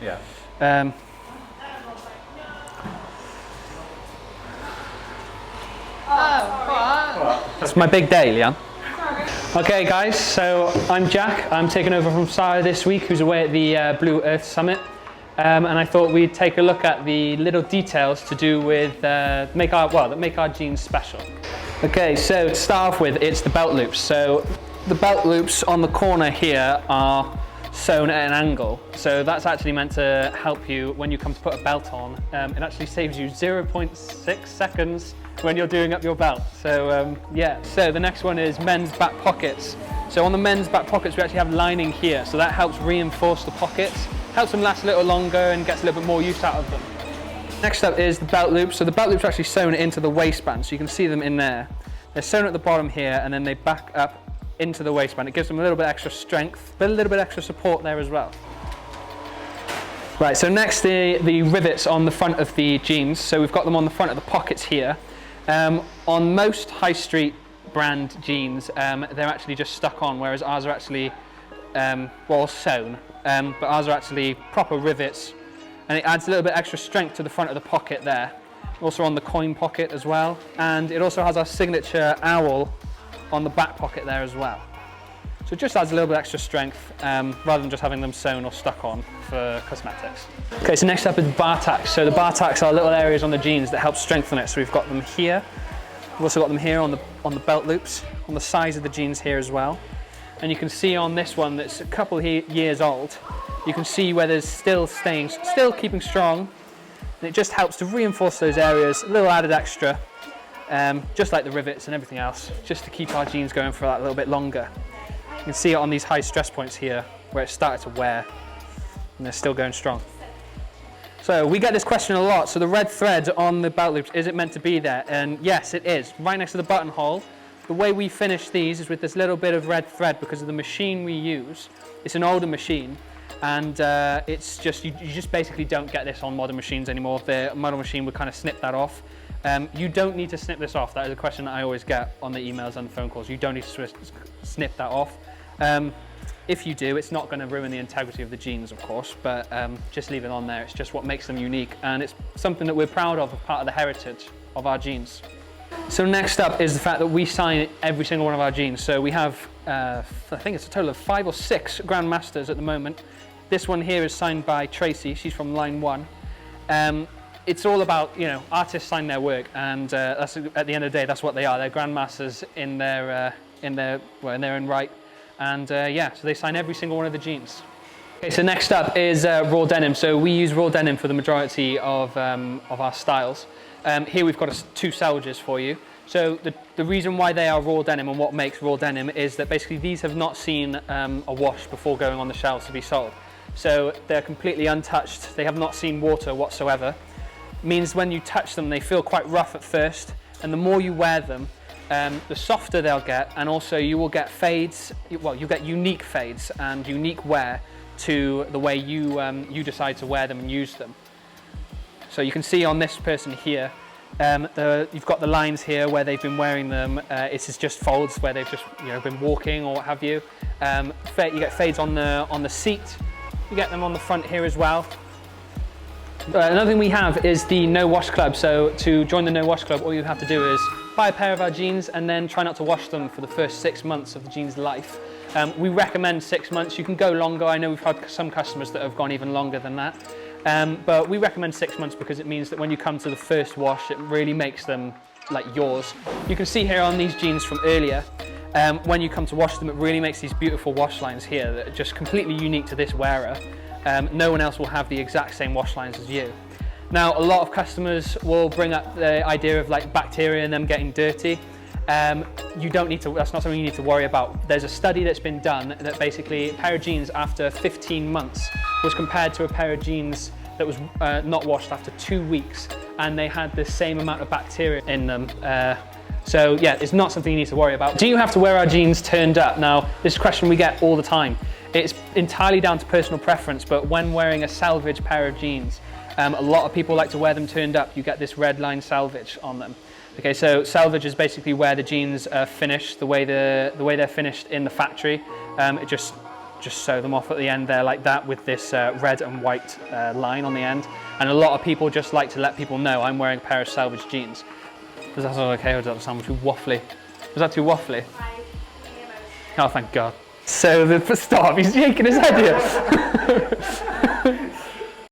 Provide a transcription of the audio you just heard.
Yeah. It's my big day, Leon. Okay guys, so I'm Jack. I'm taking over from Sarah this week, who's away at the Blue Earth Summit. And I thought we'd take a look at the little details to do with that make our jeans special. Okay, so to start off with, it's the belt loops. So the belt loops on the corner here are sewn at an angle. So that's actually meant to help you when you come to put a belt on. It actually saves you 0.6 seconds when you're doing up your belt. So yeah, so the next one is men's back pockets. So on the men's back pockets, we actually have lining here. So that helps reinforce the pockets, helps them last a little longer and gets a little bit more use out of them. Next up is the belt loops. So the belt loops are actually sewn into the waistband. So you can see them in there. They're sewn at the bottom here and then they back up into the waistband. It gives them a little bit extra strength, but a little bit extra support there as well. Right, so next the rivets on the front of the jeans. So we've got them on the front of the pockets here. On most high street brand jeans, they're actually just stuck on, whereas ours are actually, sewn, but ours are actually proper rivets, and it adds a little bit extra strength to the front of the pocket there. Also on the coin pocket as well, and it also has our signature owl on the back pocket there as well. So it just adds a little bit extra strength rather than just having them sewn or stuck on for cosmetics. Okay, so next up is bar tacks. So the bar tacks are little areas on the jeans that help strengthen it. So we've got them here. We've also got them here on the belt loops, on the sides of the jeans here as well. And you can see on this one that's a couple years old, you can see where there's still keeping strong. And it just helps to reinforce those areas, a little added extra, just like the rivets and everything else, just to keep our jeans going for that little bit longer. You can see it on these high stress points here where it started to wear and they're still going strong. So we get this question a lot. So the red thread on the belt loops, is it meant to be there? And yes, it is. Right next to the buttonhole. The way we finish these is with this little bit of red thread because of the machine we use. It's an older machine and it's just, you just basically don't get this on modern machines anymore. The modern machine would kind of snip that off. You don't need to snip this off. That is a question that I always get on the emails and the phone calls. You don't need to snip that off. If you do, it's not going to ruin the integrity of the jeans, of course, but just leave it on there. It's just what makes them unique, and it's something that we're proud of as part of the heritage of our jeans. So next up is the fact that we sign every single one of our jeans. So we have, I think it's a total of 5 or 6 Grandmasters at the moment. This one here is signed by Tracy. She's from line 1. It's all about, artists sign their work, and that's, at the end of the day, that's what they are. They're Grandmasters in their own right. And yeah, so they sign every single one of the jeans. Okay, so next up is raw denim. So we use raw denim for the majority of our styles. Here we've got 2 Salvages for you. So the reason why they are raw denim and what makes raw denim is that basically these have not seen a wash before going on the shelves to be sold. So they're completely untouched. They have not seen water whatsoever. Means when you touch them, they feel quite rough at first, and the more you wear them, the softer they'll get, and also you will get fades. Well, you get unique fades and unique wear to the way you decide to wear them and use them. So you can see on this person here, you've got the lines here where they've been wearing them. This is just folds where they've just been walking or what have you. You get fades on the seat. You get them on the front here as well. Another thing we have is the No Wash Club. So to join the No Wash Club, all you have to do is buy a pair of our jeans and then try not to wash them for the first 6 months of the jeans' life. We recommend 6 months. You can go longer. I know we've had some customers that have gone even longer than that. But we recommend 6 months because it means that when you come to the first wash, it really makes them like yours. You can see here on these jeans from earlier, when you come to wash them, it really makes these beautiful wash lines here that are just completely unique to this wearer. No one else will have the exact same wash lines as you. Now, a lot of customers will bring up the idea of like bacteria and them getting dirty. You don't need to, that's not something you need to worry about. There's a study that's been done that basically a pair of jeans after 15 months was compared to a pair of jeans that was not washed after 2 weeks, and they had the same amount of bacteria in them. So yeah, it's not something you need to worry about. Do you have to wear our jeans turned up? Now, this is a question we get all the time. It's entirely down to personal preference, but when wearing a salvage pair of jeans, a lot of people like to wear them turned up. You get this red line salvage on them. Okay, so salvage is basically where the jeans are finished, the way they're finished in the factory. It just just sew them off at the end there like that with this red and white line on the end. And a lot of people just like to let people know I'm wearing a pair of Salvaged jeans. Was that all okay, or did that sound too waffly? Was that too waffly? Oh, thank God. So, stop, he's shaking his head here.